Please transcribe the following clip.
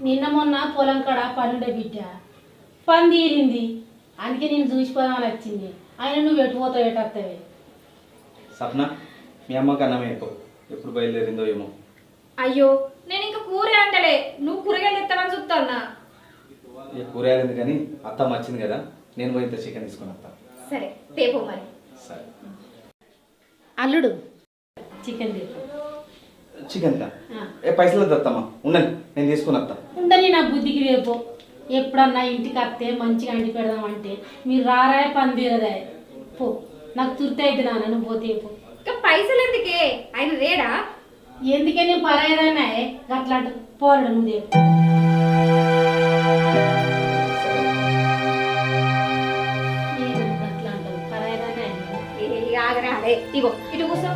నిన్న మొన్న పొలం కాడ పనుండే బిడ్డ పని తీరింది, అందుకే నేను చూసిపోదామని వచ్చింది. ఆయన నువ్వు ఎటు పోతావు ఎటు వస్తావే? సప్న, మీ అమ్మకి అన్నమే ఎక్కువ ఎప్పుడు బయలుదేరిందో ఏమో. అయ్యో నేను ఇంకా కూరే అంటలే, నువ్వు కూరగాయలు ఎత్తావని చూస్తానా. ఈ కూరగాయలు కానీ అత్తమ్మ వచ్చింది కదా, నేను పోయి ఇంత చికెన్ తీసుకుని వస్తా. సరే తేపో మరి. సరే. అల్లుడు చికెన్ తీసుకో. చికెన్ కా పైసలు వద్దమ్మా, ఉండండి నేను తీసుకుని వస్తా. ఉండని నా బుద్ధికి రేపు ఎప్పుడన్నా ఇంటికి వస్తే మంచిగా అండి పెడదామంటే మీరు రారాయ పని తీరదాయ. పో, నాకు తుర్తి అయితే నాన్న, నువ్వు పోతే పో. ఇంకా పైసలు ఎందుకే, ఆయన రేడా? ఎందుకే నేను పరాయదానా అట్లా పోరాడు నువ్వు రేపు. అట్లా అంటావు పరాయదానా? ఆగరా అదే ఇగో ఇటు కూర్చో.